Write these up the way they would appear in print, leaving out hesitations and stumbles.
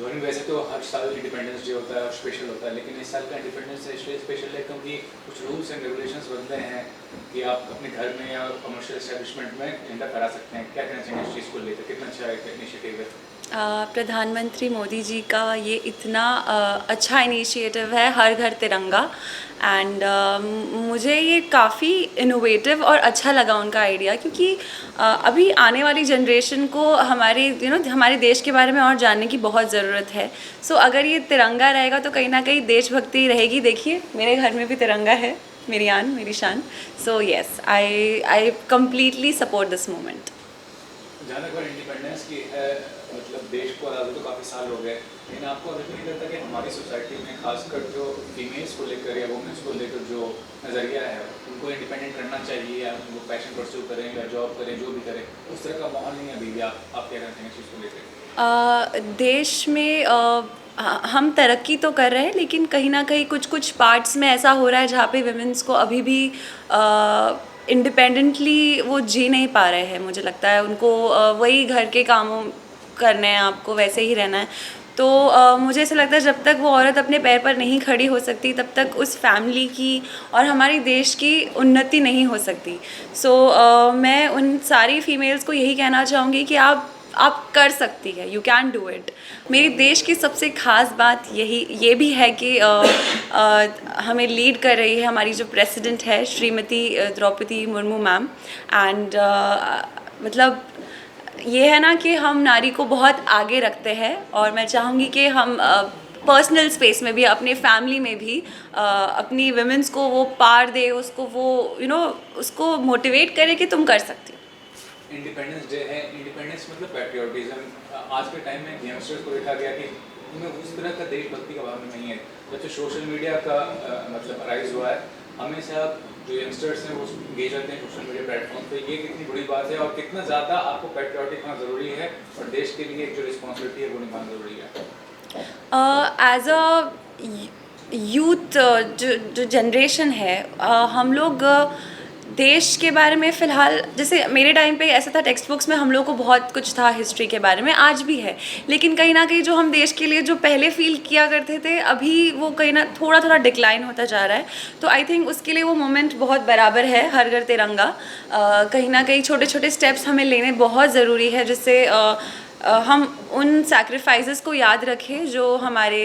धोनी वैसे तो हर साल इंडिपेंडेंस डे होता है और स्पेशल होता है, लेकिन इस साल का इंडिपेंडेंस डे इसलिए स्पेशल है क्योंकि कुछ रूल्स एंड रेगुलेशंस बदले हैं कि आप अपने घर में या कमर्शियल एस्टेब्लिशमेंट में झंडा फहरा सकते हैं। क्या कहना चाहेंगे इस चीज़ को लेकर, कितना अच्छा एक इनिशिएटिव है? प्रधानमंत्री मोदी जी का ये इतना अच्छा इनिशिएटिव है, हर घर तिरंगा। एंड मुझे ये काफ़ी इनोवेटिव और अच्छा लगा उनका आइडिया, क्योंकि अभी आने वाली जनरेशन को हमारे हमारे देश के बारे में और जानने की बहुत ज़रूरत है। सो अगर ये तिरंगा रहेगा तो कहीं ना कहीं देशभक्ति रहेगी। देखिए, मेरे घर में भी तिरंगा है, मेरी आन, मेरी शान। So yes, I completely support this moment. जहाँ तक बात इंडिपेंडेंस की है, मतलब देश को आज़ादी तो काफ़ी साल हो गए, लेकिन आपको अभी भी नहीं लगता कि हमारी सोसाइटी में खासकर जो फीमेल्स को लेकर या वुमेंस को लेकर जो नज़रिया है, उनको इंडिपेंडेंट करना चाहिए या वो पैशन परस्यू करें या जॉब करें, जो भी करें, उस तरह का माहौल नहीं है अभी भी? आप क्या कहते हैं इस चीज़ को लेकर? देश में हम तरक्की तो कर रहे हैं, लेकिन कहीं ना कहीं कुछ कुछ पार्ट्स में ऐसा हो रहा है जहाँ पे विमेंस को अभी भी इंडिपेंडेंटली वो जी नहीं पा रहे हैं। मुझे लगता है उनको वही घर के कामों करने हैं, आपको वैसे ही रहना है। तो मुझे ऐसा लगता है जब तक वो औरत अपने पैर पर नहीं खड़ी हो सकती, तब तक उस फैमिली की और हमारे देश की उन्नति नहीं हो सकती। सो मैं उन सारी फीमेल्स को यही कहना चाहूँगी कि आप कर सकती है, यू कैन डू इट। मेरे देश की सबसे ख़ास बात ये भी है कि हमें लीड कर रही है हमारी जो प्रेसिडेंट है, श्रीमती द्रौपदी मुर्मू मैम। एंड मतलब ये है ना कि हम नारी को बहुत आगे रखते हैं, और मैं चाहूँगी कि हम पर्सनल स्पेस में भी, अपने फैमिली में भी अपनी वुमेन्स को वो पार दे, उसको वो उसको मोटिवेट करे कि तुम कर सकती हो। इंडिपेंडेंस डे है, इंडिपेंडेंस मतलब पैट्रियोटिज्म। आज के टाइम में यंगस्टर्स को देखा गया कि उनमें उस तरह का देशभक्ति का भावना नहीं है। जब से सोशल मीडिया का मतलब राइज हुआ है, हमेशा जो यंगस्टर्स हैं वो इंगेज रहते हैं सोशल मीडिया प्लेटफॉर्म पे। ये कितनी बड़ी बात है और कितना ज़्यादा आपको पैट्रियोटिक होना ज़रूरी है और देश के लिए एक जो रिस्पॉन्सिबिलिटी है वो निभाना ज़रूरी है? एज अ यूथ, जो जनरेशन है, हम लोग देश के बारे में फ़िलहाल, जैसे मेरे टाइम पे ऐसा था, टेक्स्ट बुक्स में हम लोग को बहुत कुछ था हिस्ट्री के बारे में, आज भी है। लेकिन कहीं ना कहीं जो हम देश के लिए जो पहले फील किया करते थे, अभी वो कहीं ना थोड़ा थोड़ा डिक्लाइन होता जा रहा है। तो आई थिंक उसके लिए वो मोमेंट बहुत बराबर है, हर घर तिरंगा। कहीं ना कहीं छोटे छोटे स्टेप्स हमें लेने बहुत ज़रूरी है, जिससे हम उन सैक्रिफाइसेस को याद रखें जो हमारे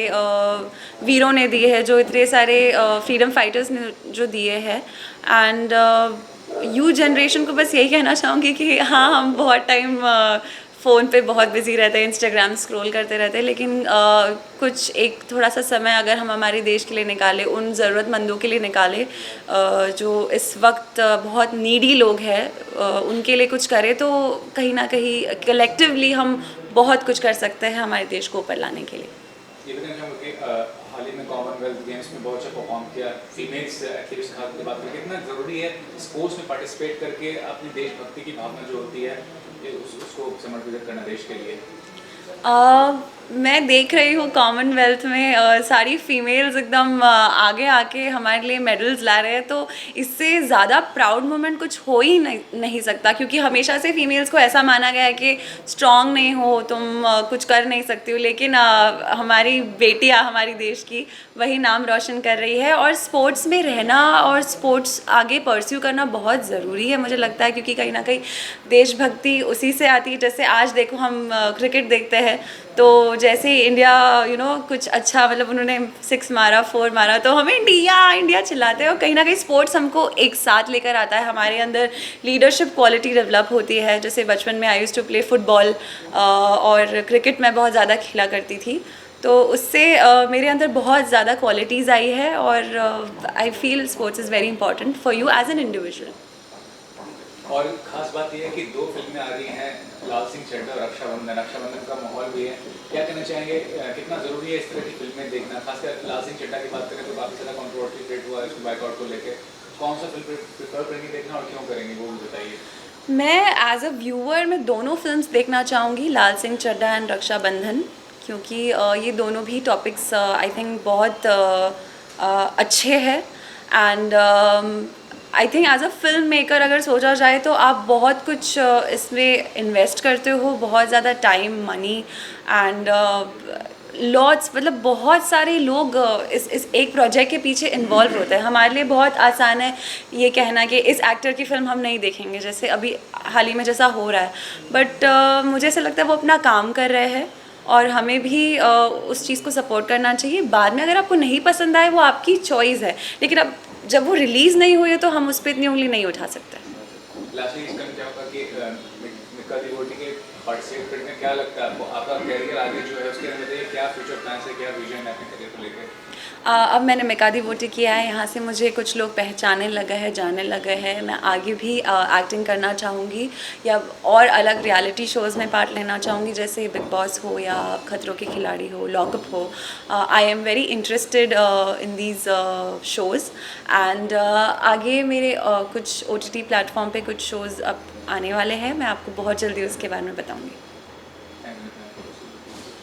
वीरों ने दिए हैं, जो इतने सारे फ्रीडम फाइटर्स ने जो दिए हैं। एंड यू जनरेशन को बस यही कहना चाहूँगी कि हाँ, हम बहुत टाइम फ़ोन पे बहुत बिजी रहते हैं, इंस्टाग्राम स्क्रॉल करते रहते हैं, लेकिन कुछ एक थोड़ा सा समय अगर हम हमारे देश के लिए निकालें, उन ज़रूरतमंदों के लिए निकालें जो इस वक्त बहुत नीडी लोग हैं, उनके लिए कुछ करें, तो कहीं ना कहीं कलेक्टिवली हम बहुत कुछ कर सकते हैं हमारे देश को ऊपर लाने के लिए। ये भी कहना चाहूँगा कि हाल ही में कॉमनवेल्थ गेम्स में बहुत अच्छा परफॉर्म किया, फीमेल्स एक्टिविस्ट खास की बात करें, कितना ज़रूरी है स्पोर्ट्स में पार्टिसिपेट करके अपनी देशभक्ति की भावना जो होती है उसको समर्पित करना देश के लिए। मैं देख रही हूँ कॉमनवेल्थ में सारी फीमेल्स एकदम आगे आके हमारे लिए मेडल्स ला रहे हैं, तो इससे ज़्यादा प्राउड मोमेंट कुछ हो ही नहीं सकता, क्योंकि हमेशा से फीमेल्स को ऐसा माना गया है कि स्ट्रांग नहीं हो तुम, कुछ कर नहीं सकती हो। लेकिन हमारी बेटियाँ, हमारी देश की, वही नाम रोशन कर रही है। और स्पोर्ट्स में रहना और स्पोर्ट्स आगे परस्यू करना बहुत ज़रूरी है, मुझे लगता है, क्योंकि कहीं ना कहीं देशभक्ति उसी से आती है। जैसे आज देखो, हम क्रिकेट देखते हैं, तो जैसे ही इंडिया कुछ अच्छा, मतलब उन्होंने 6 मारा, 4 मारा, तो हमें इंडिया इंडिया चिल्लाते हैं। और कहीं ना कहीं स्पोर्ट्स हमको एक साथ लेकर आता है, हमारे अंदर लीडरशिप क्वालिटी डेवलप होती है। जैसे बचपन में I used to play football, और क्रिकेट मैं बहुत ज़्यादा खेला करती थी, तो उससे मेरे अंदर बहुत ज़्यादा क्वालिटीज़ आई है। और I feel sports is very important for you as an individual. और खास बात यह है कि 2 फिल्में आ रही हैं, लाल सिंह चड्ढा और रक्षाबंधन का माहौल भी है। क्या कहना चाहेंगे, कितना ज़रूरी है इस तरह की फिल्में देखना? खासकर लाल सिंह चड्ढा की बात करें तो काफ़ी ज़्यादा कंट्रोवर्सी क्रिएट हुआ है इसको बाइकआउट को लेकर। कौन सा फिल्म प्रेफर करेंगे देखना और क्यों करेंगे, वो भी बताइए। मैं एज अ व्यूअर मैं दोनों फिल्म्स देखना चाहूँगी, लाल सिंह चड्ढा एंड रक्षाबंधन, क्योंकि ये दोनों भी टॉपिक्स आई थिंक बहुत अच्छे हैं। And I think as a film maker अगर सोचा जाए तो आप बहुत कुछ इसमें इन्वेस्ट करते हो, बहुत ज़्यादा टाइम, मनी, एंड लॉट्स मतलब बहुत सारे लोग इस एक प्रोजेक्ट के पीछे इन्वॉल्व होते हैं। हमारे लिए बहुत आसान है ये कहना कि इस एक्टर की फ़िल्म हम नहीं देखेंगे, जैसे अभी हाल ही में जैसा हो रहा है, बट मुझे ऐसा लगता है वो अपना काम कर रहे हैं और हमें भी उस चीज़ को सपोर्ट करना चाहिए। बाद में अगर आपको नहीं पसंद आए वो आपकी चॉइस है, लेकिन अब जब वो रिलीज़ नहीं हुई है तो हम उस पर इतनी उंगली नहीं उठा सकते। लास्टली इसका क्या होगा कि मिक्का डिवोटी के पार्टिसिपेट करने क्या लगता है आपको, आपका कैरियर आगे जो है उसके अंदर क्या फ्यूचर प्लान है, क्या विजन है अपने करियर को लेकर? अब मैंने मिक्का डिवोटी किया है, यहाँ से मुझे कुछ लोग पहचानने लगे हैं, जानने लगे हैं। मैं आगे भी एक्टिंग करना चाहूँगी या और अलग रियलिटी शोज़ में पार्ट लेना चाहूँगी, जैसे बिग बॉस हो या खतरों के खिलाड़ी हो, लॉकअप हो। I am very interested in these shows and आगे मेरे कुछ OTT प्लेटफॉर्म पे कुछ शोज़ अब आने वाले हैं। मैं आपको बहुत जल्दी उसके बारे में बताऊँगी।